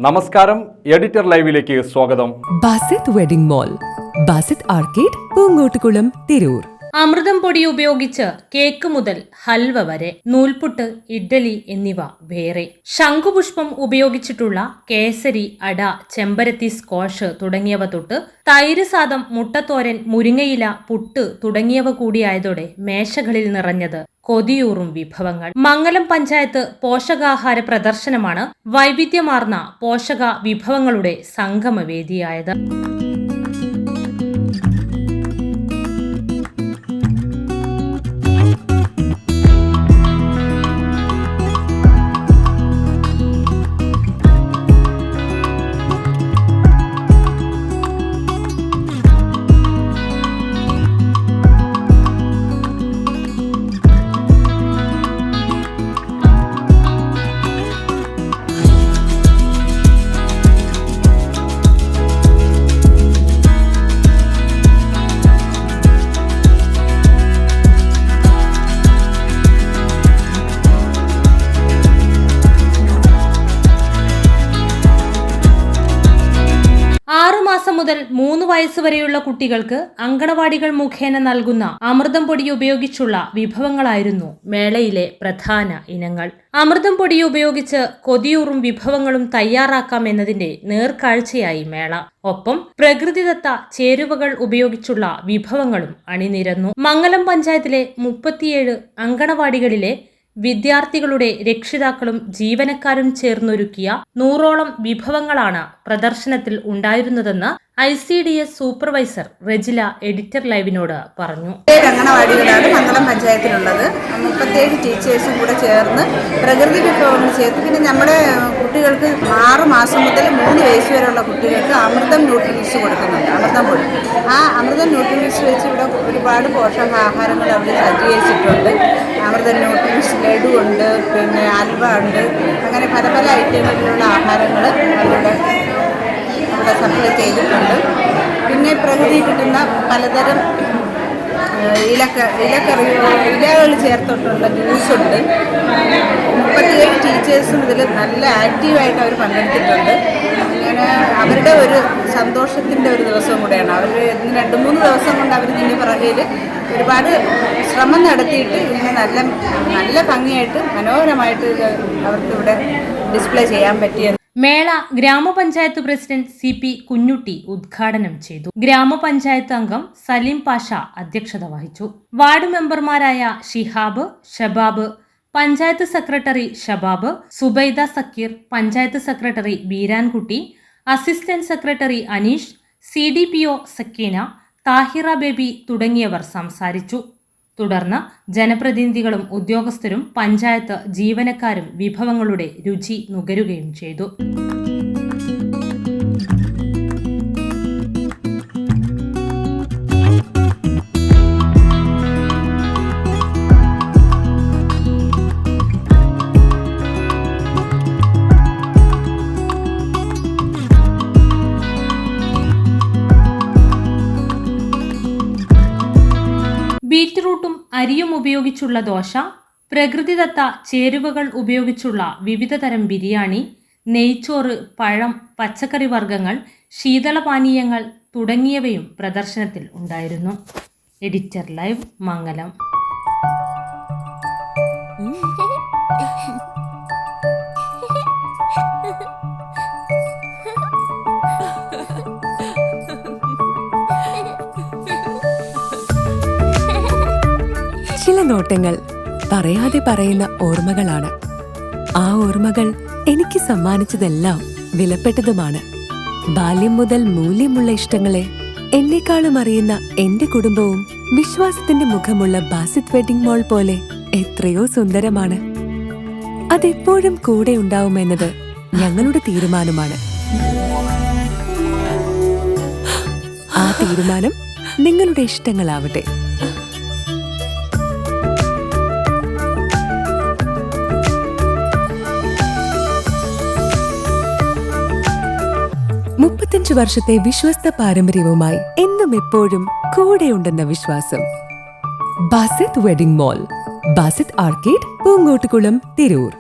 നമസ്കാരം, എഡിറ്റർ ലൈവിലേക്ക് സ്വാഗതം. Basith wedding mall, Basith arcade, Poongottukulam, Tirur. Amrutham പൊടി ഉപയോഗിച്ച് കേക്ക് മുതൽ ഹൽവ വരെ, നൂൽപുട്ട്, ഇഡ്ഡലി എന്നിവ വേറെ. ശംഖുപുഷ്പം ഉപയോഗിച്ചിട്ടുള്ള കേസരി, അട, ചെമ്പരത്തി സ്ക്വാഷ് തുടങ്ങിയവ തൊട്ട് തൈര് സാദം, മുട്ടത്തോരൻ, മുരിങ്ങയില, പുട്ട് തുടങ്ങിയവ കൂടിയായതോടെ മേശകളിൽ നിറഞ്ഞത് കൊതിയൂറും വിഭവങ്ങൾ. മംഗലം പഞ്ചായത്ത് പോഷകാഹാര പ്രദർശനമാണ് വൈവിധ്യമാർന്ന പോഷക വിഭവങ്ങളുടെ സംഗമവേദിയായത്. മാസം മുതൽ 3 വയസ്സുവരെയുള്ള കുട്ടികൾക്ക് അങ്കണവാടികൾ മുഖേന നൽകുന്ന അമൃതം പൊടി ഉപയോഗിച്ചുള്ള വിഭവങ്ങളായിരുന്നു മേളയിലെ പ്രധാന ഇനങ്ങൾ. അമൃതം പൊടി ഉപയോഗിച്ച് കൊതിയൂറും വിഭവങ്ങളും തയ്യാറാക്കാം എന്നതിന്റെ നേർക്കാഴ്ചയായി മേള. ഒപ്പം പ്രകൃതിദത്ത ചേരുവകൾ ഉപയോഗിച്ചുള്ള വിഭവങ്ങളും അണിനിരന്നു. മംഗലം പഞ്ചായത്തിലെ 37 അങ്കണവാടികളിലെ വിദ്യാർത്ഥികളുടെ രക്ഷിതാക്കളും ജീവനക്കാരും ചേർന്നൊരുക്കിയ 100ഓളം വിഭവങ്ങളാണ് പ്രദർശനത്തിൽ ഉണ്ടായിരുന്നതെന്ന് ICDS സൂപ്പർവൈസർ റെജില എഡിറ്റർ ലൈവിനോട് പറഞ്ഞു. 7 അങ്കണവാടികളാണ് മംഗലം പഞ്ചായത്തിലുള്ളത്. 37 ടീച്ചേഴ്സും കൂടെ ചേർന്ന് പ്രകൃതി വിഭവങ്ങൾ ചേർത്ത്, പിന്നെ നമ്മുടെ കുട്ടികൾക്ക് 6 മാസം മുതൽ 3 വയസ്സ് വരെയുള്ള കുട്ടികൾക്ക് അമൃതം ന്യൂട്രിമിക്സ് കൊടുക്കുന്നുണ്ട്. അമൃതം പൊടി, ആ അമൃതം ന്യൂട്രിമിക്സ് വെച്ച് ഇവിടെ ഒരുപാട് പോഷകാഹാരങ്ങൾ അവിടെ സജ്ജീകരിച്ചിട്ടുണ്ട്. അമൃതം ന്യൂട്രിമിക്സ് ലഡു ഉണ്ട്, പിന്നെ അൽവ ഉണ്ട്, അങ്ങനെ പല പല ഐറ്റങ്ങളിലുള്ള ആഹാരങ്ങൾ അവിടെ സപ്ലൈ ചെയ്തിട്ടുണ്ട്. പിന്നെ പ്രകൃതി കിട്ടുന്ന പലതരം ഇലകൾ ചേർത്തിട്ടുള്ള ജ്യൂസുണ്ട്. 37 ടീച്ചേഴ്സും ഇതിൽ നല്ല ആക്റ്റീവായിട്ട് അവർ പങ്കെടുത്തിട്ടുണ്ട്. അങ്ങനെ അവരുടെ ഒരു സന്തോഷത്തിൻ്റെ ഒരു ദിവസം കൂടെയാണ്. അവർ 2-3 ദിവസം കൊണ്ട് അവർ ഇതിൻ്റെ പിറകിൽ ഒരുപാട് ശ്രമം നടത്തിയിട്ട് ഇങ്ങനെ നല്ല ഭംഗിയായിട്ട് മനോഹരമായിട്ട് അവർക്കിവിടെ ഡിസ്പ്ലേ ചെയ്യാൻ പറ്റിയത്. മേള ഗ്രാമപഞ്ചായത്ത് പ്രസിഡന്റ് CP കുഞ്ഞുട്ടി ഉദ്ഘാടനം ചെയ്തു. ഗ്രാമപഞ്ചായത്ത് അംഗം സലീം പാഷ അധ്യക്ഷത വഹിച്ചു. വാർഡ് മെമ്പർമാരായ Shihab, Shabab, panchayat secretary Shabab, Subaida Zakir, panchayat secretary Beerankutty, assistant secretary Aneesh, CDPO Sakeena, Thahira Baby തുടങ്ങിയവർ സംസാരിച്ചു. തുടർന്ന് ജനപ്രതിനിധികളും ഉദ്യോഗസ്ഥരും പഞ്ചായത്ത് ജീവനക്കാരും വിഭവങ്ങളുടെ രുചി നുകരുകയും ചെയ്തു. ബീറ്റ്റൂട്ടും അരിയും ഉപയോഗിച്ചുള്ള ദോശ, പ്രകൃതിദത്ത ചേരുവകൾ ഉപയോഗിച്ചുള്ള വിവിധതരം ബിരിയാണി, നെയ്ച്ചോറ്, പഴം, പച്ചക്കറി വർഗ്ഗങ്ങൾ, ശീതളപാനീയങ്ങൾ തുടങ്ങിയവയും പ്രദർശനത്തിൽ ഉണ്ടായിരുന്നു. എഡിറ്റർ ലൈവ്, മംഗലം. ചില നോട്ടങ്ങൾ പറയാതെ പറയുന്ന ഓർമ്മകളാണ്. ആ ഓർമ്മകൾ എനിക്ക് സമ്മാനിച്ചതെല്ലാം വിലപ്പെട്ടതുമാണ്. ബാല്യം മുതൽ മൂല്യമുള്ള ഇഷ്ടങ്ങളെ എന്നെക്കാളും അറിയുന്ന എന്റെ കുടുംബവും വിശ്വാസത്തിന്റെ മുഖമുള്ള ബാസിത് വെഡിംഗ് മോൾ പോലെ എത്രയോ സുന്ദരമാണ്. അതെപ്പോഴും കൂടെ ഉണ്ടാവുമെന്നത് ഞങ്ങളുടെ തീരുമാനമാണ്. ആ തീരുമാനം നിങ്ങളുടെ ഇഷ്ടങ്ങളാവട്ടെ. വർഷത്തെ വിശ്വസ്ത പാരമ്പര്യവുമായി എന്നും എപ്പോഴും കൂടെയുണ്ടെന്ന വിശ്വാസം. Basith wedding mall, Basith arcade, Poongottukulam, Tirur.